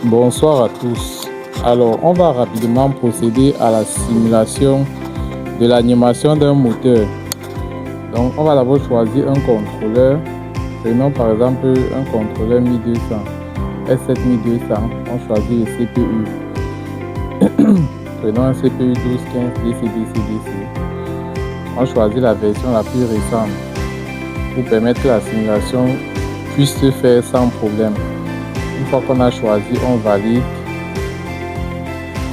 Bonsoir à tous. Alors, on va rapidement procéder à la simulation de l'animation d'un moteur. Donc, on va d'abord choisir un contrôleur. Prenons par exemple un contrôleur 1200, S7 1200. On choisit le CPU. Prenons un CPU 1215 DC. On choisit la version la plus récente pour permettre que la simulation puisse se faire sans problème. Une fois qu'on a choisi, on valide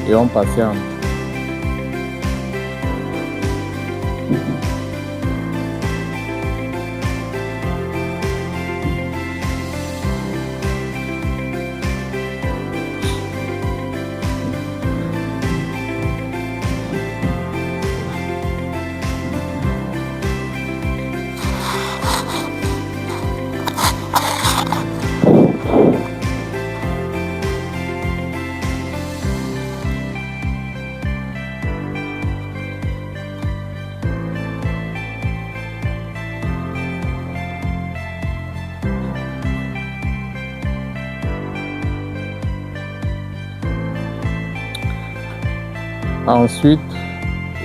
et on patiente. Ensuite,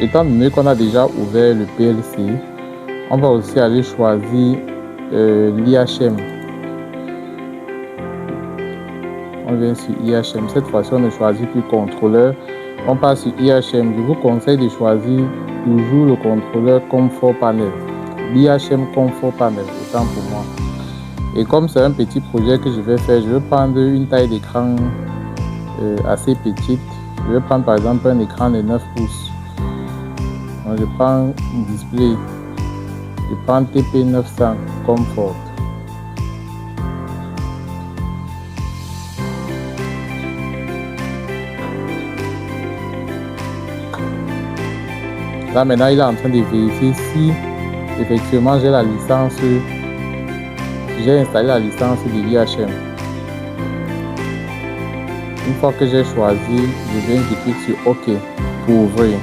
étant donné qu'on a déjà ouvert le PLC, on va aussi aller choisir l'IHM. On vient sur IHM. Cette fois-ci, on ne choisit plus contrôleur. On passe sur IHM. Je vous conseille de choisir toujours le contrôleur Comfort Panel. l'IHM Comfort Panel, autant pour moi. Et comme c'est un petit projet que je vais faire, je vais prendre une taille d'écran assez petite. Je vais prendre par exemple un écran de 9 pouces. Donc je prends un display. Je prends TP900 Comfort. Là maintenant il est en train de vérifier si effectivement j'ai la licence. J'ai installé la licence de l'IHM. Une fois que j'ai choisi, je clique sur OK pour ouvrir.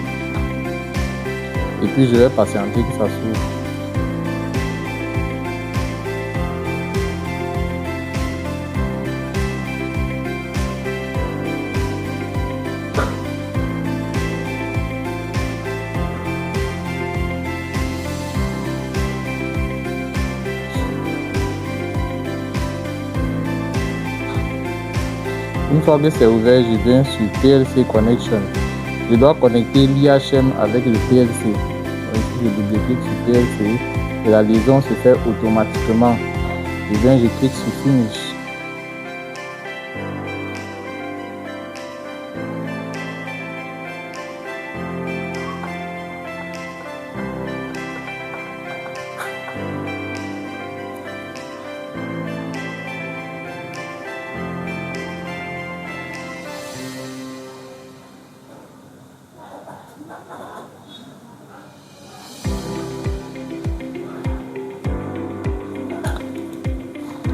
Et puis je vais patienter que ça s'ouvre. Une fois que c'est ouvert, je viens sur PLC Connection. Je dois connecter l'IHM avec le PLC. Donc, si je double-clique sur PLC, et la liaison se fait automatiquement. Je clique sur Finish.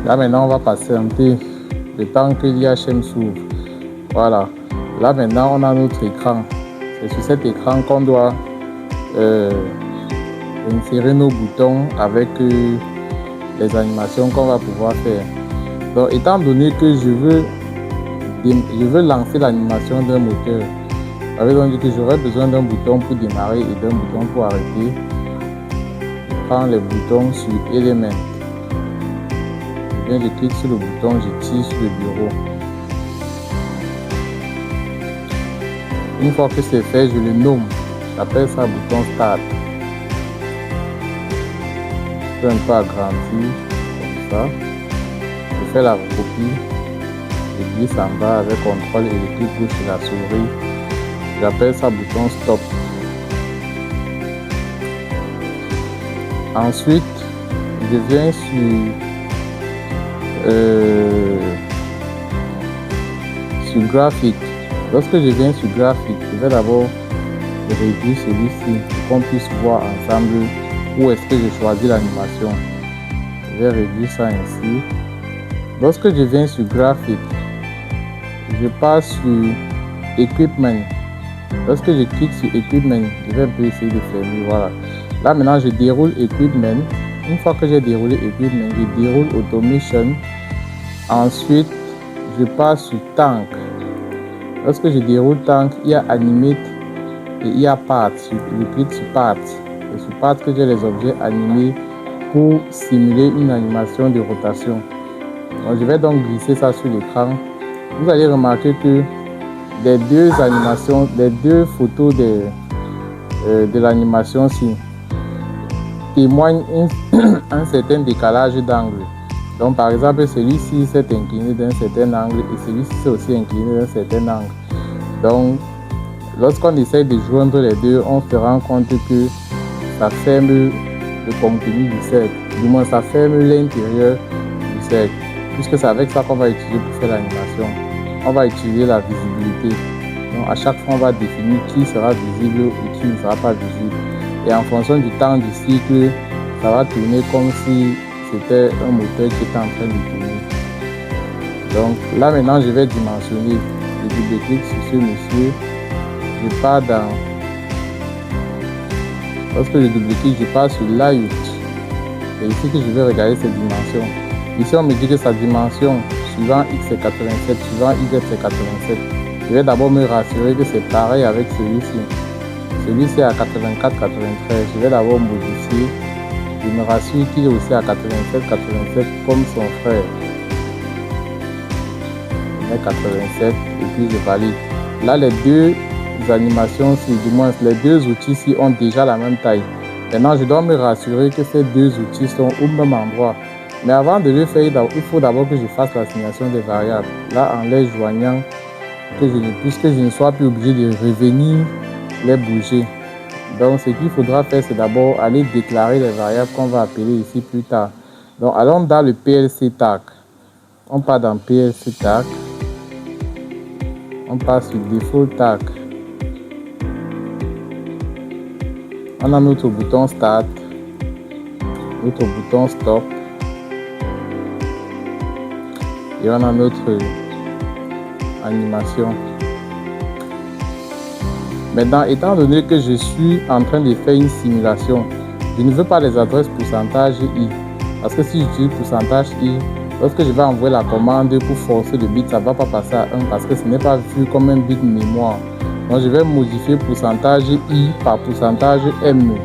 Là maintenant on va patienter le temps que l'IHM s'ouvre. Voilà. Là maintenant on a notre écran. C'est sur cet écran qu'on doit insérer nos boutons avec les animations qu'on va pouvoir faire. Donc étant donné que je veux lancer l'animation d'un moteur, ça veut donc dire que j'aurai besoin d'un bouton pour démarrer et d'un bouton pour arrêter. Je prends les boutons sur Element. Je clique sur le bouton, je tire sur le bureau. Une fois que c'est fait, je le nomme. J'appelle ça bouton Start. Je peux un peu agrandir comme ça. Je fais la recopie. Je glisse en bas avec CTRL et le clic gauche de la souris. J'appelle ça bouton Stop. Ensuite, je viens sur graphique. Lorsque je viens sur graphique, je vais d'abord réduire celui-ci pour qu'on puisse voir ensemble où est-ce que je choisis l'animation. Je vais réduire ça ainsi. Lorsque je viens sur graphique, je passe sur Equipment. Lorsque je clique sur Equipment, je vais un peu essayer de fermer. Voilà. Là maintenant je déroule Equipment. Une fois que j'ai déroulé Equipment, je déroule Automation. Ensuite, je passe sur Tank. Lorsque je déroule Tank, il y a Animate et il y a Part. Je clique sur Part. C'est sur Part que j'ai les objets animés pour simuler une animation de rotation. Donc, je vais donc glisser ça sur l'écran. Vous allez remarquer que les deux animations, les deux photos de l'animation-ci témoignent un certain décalage d'angle. Donc par exemple, celui-ci s'est incliné d'un certain angle et celui-ci s'est aussi incliné d'un certain angle. Donc lorsqu'on essaie de joindre les deux, on se rend compte que ça ferme le contenu du cercle, du moins ça ferme l'intérieur du cercle, puisque c'est avec ça qu'on va utiliser pour faire l'animation. On va utiliser la visibilité. Donc à chaque fois, on va définir qui sera visible et qui ne sera pas visible. Et en fonction du temps du cycle, ça va tourner comme si c'était un moteur qui était en train de tourner. Donc là maintenant, je vais dimensionner. Je double-clique sur ce monsieur. Je pars dans... Lorsque je double-clique, je pars sur Layout. C'est ici que je vais regarder ses dimensions. Ici, on me dit que sa dimension, suivant X c'est 87, suivant Y c'est 87. Je vais d'abord me rassurer que c'est pareil avec celui-ci. Celui-ci est à 84, 93. Je vais d'abord modifier. Je me rassure qu'il est aussi à 87, 87 comme son frère. Je mets 87 et puis je valide. Là, les deux animations, du moins les deux outils-ci ont déjà la même taille. Maintenant, je dois me rassurer que ces deux outils sont au même endroit. Mais avant de le faire, il faut d'abord que je fasse l'assignation des variables. Là, en les joignant, puisque je ne sois plus obligé de revenir les bouger. Donc, ce qu'il faudra faire, c'est d'abord aller déclarer les variables qu'on va appeler ici plus tard. Donc, allons dans le PLC Tag. On part dans PLC Tag. On passe sur Default Tag. On a notre bouton Start, notre bouton Stop. Et on a notre animation. Maintenant, étant donné que je suis en train de faire une simulation, je ne veux pas les adresses pourcentage i. Parce que si j'utilise pourcentage i, lorsque je vais envoyer la commande pour forcer le bit, ça ne va pas passer à 1 parce que ce n'est pas vu comme un bit mémoire. Donc je vais modifier pourcentage i par pourcentage m.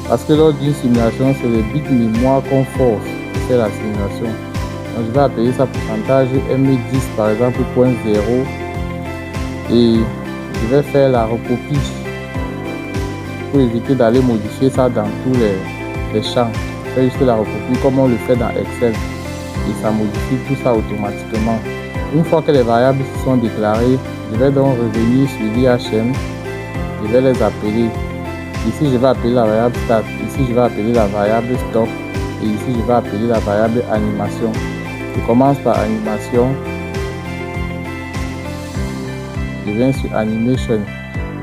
Parce que lors d'une simulation, c'est le bit mémoire qu'on force pour faire la simulation. Donc je vais appeler ça pourcentage M10 par exemple .0 et je vais faire la recopie pour éviter d'aller modifier ça dans tous les champs. Je fais juste la recopie comme on le fait dans Excel et ça modifie tout ça automatiquement. Une fois que les variables sont déclarées, je vais donc revenir sur l'IHM, je vais les appeler. Ici je vais appeler la variable start, ici je vais appeler la variable stop et ici je vais appeler la variable animation. Je commence par animation. Je viens sur animation.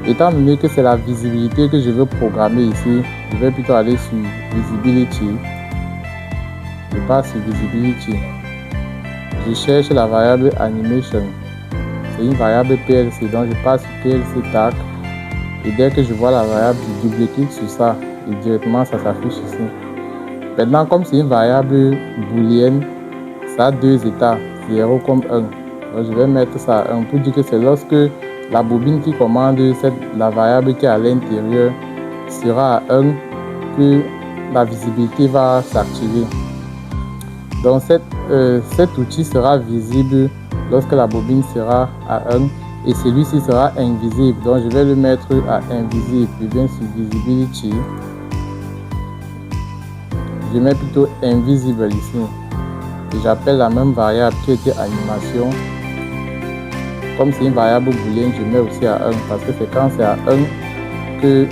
Étant donné que c'est la visibilité que je veux programmer ici, je vais plutôt aller sur visibility. Je passe sur visibility. Je cherche la variable animation. C'est une variable PLC, donc je passe sur PLC tag. Et dès que je vois la variable, je double-clique sur ça et directement ça s'affiche ici. Maintenant, comme c'est une variable booléenne, ça a deux états, 0 comme 1. Donc je vais mettre ça à 1 pour dire que c'est lorsque la bobine qui commande la variable qui est à l'intérieur sera à 1 que la visibilité va s'activer. Donc cet outil sera visible lorsque la bobine sera à 1 et celui-ci sera invisible. Donc je vais le mettre à invisible. Je viens sur visibility. Je mets plutôt invisible ici. Et j'appelle la même variable qui était animation. Comme c'est une variable booléenne, je mets aussi à 1 parce que c'est quand c'est à 1 que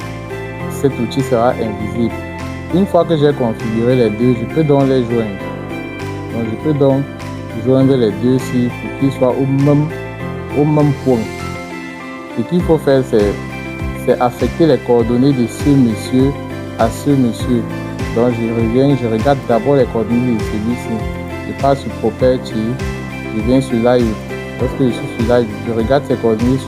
cet outil sera invisible. Une fois que j'ai configuré les deux, je peux donc les joindre. Donc je peux donc joindre les deux ici pour qu'ils soient au même point. Ce qu'il faut faire, c'est affecter les coordonnées de ce monsieur à ce monsieur. Donc je reviens, je regarde d'abord les coordonnées de celui-ci. Je passe sur Property, je viens sur Layout. Lorsque je suis sur Layout, je regarde ces coordonnées